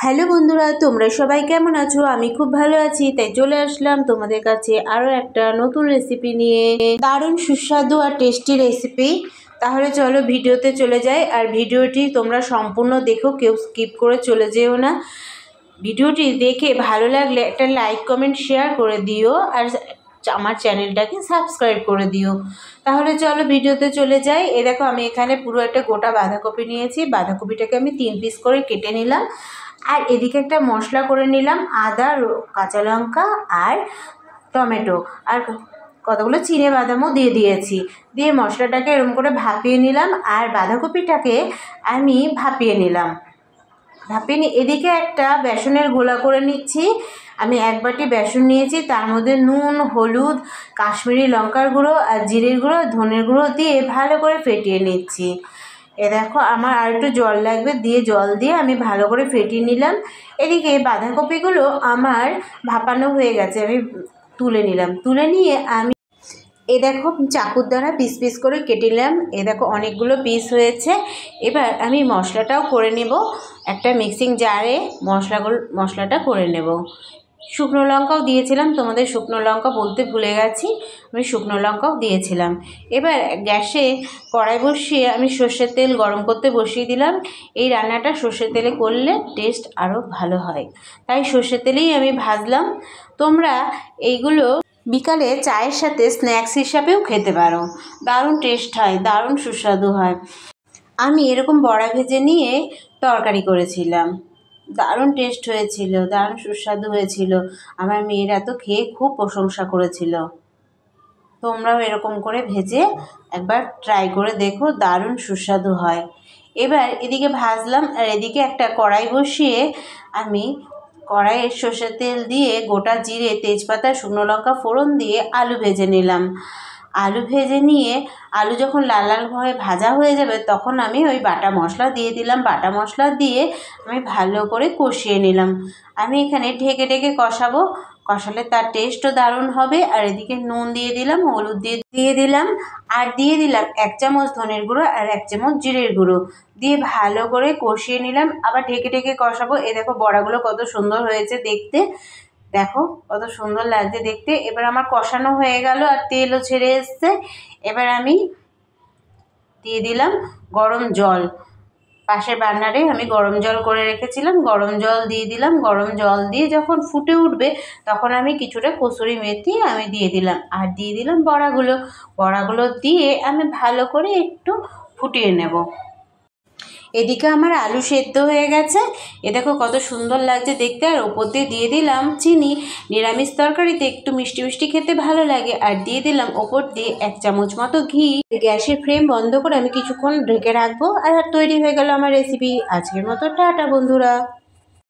Hello বন্ধুরা, তোমরা সবাই কেমন আছো? আমি খুব ভালো আছি। তাই চলে আসলাম তোমাদের কাছে আরও একটা নতুন রেসিপি নিয়ে। দারুণ সুস্বাদু আর টেস্টি রেসিপি। তাহলে চলো ভিডিওতে চলে যাই। আর ভিডিওটি তোমরা সম্পূর্ণ দেখো, কেউ স্কিপ করে চলে যেও না। ভিডিওটি দেখে ভালো লাগলে একটা লাইক কমেন্ট শেয়ার করে দিও, আর আমার চ্যানেলটাকে সাবস্ক্রাইব করে দিও। তাহলে চলো ভিডিওতে চলে যাই। দেখো আমি এখানে পুরো একটা গোটা বাঁধাকপি নিয়েছি। বাঁধাকপিটাকে আমি 3 পিস করে কেটে নিলাম। আর এদিকে একটা মশলা করে নিলাম, আদা, কাঁচা লঙ্কা আর টমেটো, আর কতগুলো চিনে বাদামও দিয়ে দিয়েছি। দিয়ে মশলাটাকে এরকম করে ভাপিয়ে নিলাম, আর বাঁধাকপিটাকে আমি ভাপিয়ে নিলাম। এদিকে একটা বেসনের গোলা করে নিচ্ছি। আমি 1 বাটি বেসন নিয়েছি, তার মধ্যে নুন, হলুদ, কাশ্মীরি লঙ্কার গুঁড়ো আর জিরের গুঁড়ো, ধনের গুঁড়ো দিয়ে ভালো করে ফেটিয়ে নিচ্ছি। দেখো আমার আর একটু জল লাগবে, দিয়ে জল দিয়ে আমি ভালো করে ফেটিয়ে নিলাম। এদিকে বাঁধাকপিগুলো আমার ভাপানো হয়ে গেছে, আমি তুলে নিলাম। তুলে নিয়ে আমি দেখো চাকুর দ্বারা পিস পিস করে কেটে নিলাম। দেখো অনেকগুলো পিস হয়েছে। এবার আমি মশলাটাও করে নেব। একটা মিক্সিং জারে মশলাটা করে নেব। শুকনো লঙ্কাও দিয়েছিলাম, তোমাদের শুকনো লঙ্কা বলতে ভুলে গেছি, আমি শুকনো লঙ্কাও দিয়েছিলাম। এবার গ্যাসে কড়াই বসিয়ে আমি সর্ষের তেল গরম করতে বসিয়ে দিলাম। এই রান্নাটা সর্ষের তেলে করলে টেস্ট আরও ভালো হয়, তাই সর্ষের তেলেই আমি ভাজলাম। তোমরা এইগুলো বিকালে চায়ের সাথে স্ন্যাক্স হিসাবেও খেতে পারো, দারুণ টেস্ট হয়, দারুণ সুস্বাদু হয়। আমি এরকম বড়া ভেজে নিয়ে তরকারি করেছিলাম, দারুণ টেস্ট হয়েছিল, দারুণ সুস্বাদু হয়েছিল। আমার মেয়েরা তো খেয়ে খুব প্রশংসা করেছিল। তোমরাও এরকম করে ভেজে একবার ট্রাই করে দেখো, দারুণ সুস্বাদু হয়। এবার এদিকে ভাজলাম, আর এদিকে একটা কড়াই বসিয়ে আমি কড়াইয়ে সর্ষের তেল দিয়ে গোটা জিরে, তেজপাতা, শুকনো লঙ্কা ফোড়ন দিয়ে আলু ভেজে নিলাম। আলু ভেজে নিয়ে আলু যখন লাল লাল হয়ে ভাজা হয়ে যাবে, তখন আমি ওই বাটা মশলা দিয়ে দিলাম। বাটা মশলা দিয়ে আমি ভালো করে কষিয়ে নিলাম। আমি এখানে ঢেকে ঢেকে কষাবো, কষালে তার টেস্টও দারুণ হবে। আর এদিকে নুন দিয়ে দিলাম, হলুদ দিয়ে দিলাম, আর দিয়ে দিলাম 1 চামচ ধনের গুঁড়ো আর 1 চামচ জিরের গুঁড়ো দিয়ে ভালো করে কষিয়ে নিলাম। আবার ঢেকে ঢেকে কষাবো। দেখো বড়াগুলো কত সুন্দর হয়েছে দেখতে, দেখো কত সুন্দর লাগছে দেখতে। এবার আমার কষানো হয়ে গেল আর তেলও ছেড়ে এসছে। এবার আমি দিয়ে দিলাম গরম জল। পাশের বার্নারে আমি গরম জল করে রেখেছিলাম, গরম জল দিয়ে দিলাম। গরম জল দিয়ে যখন ফুটে উঠবে, তখন আমি কিছুটা কসুরি মেথি আমি দিয়ে দিলাম, আর দিয়ে দিলাম বড়াগুলো দিয়ে আমি ভালো করে একটু ফুটিয়ে নেব। এদিকে আমার আলু সেদ্ধ হয়ে গেছে। দেখো কত সুন্দর লাগছে দেখতে। আর ওপর দিয়ে দিলাম চিনি। নিরামিষ তরকারিতে একটু মিষ্টি মিষ্টি খেতে ভালো লাগে। আর দিয়ে দিলাম ওপর দিয়ে 1 চামচ মতো ঘি। গ্যাসের ফ্লেম বন্ধ করে আমি কিছুক্ষণ ঢেকে রাখবো। আর তৈরি হয়ে গেল আমার রেসিপি। আজকের মতো টাটা বন্ধুরা।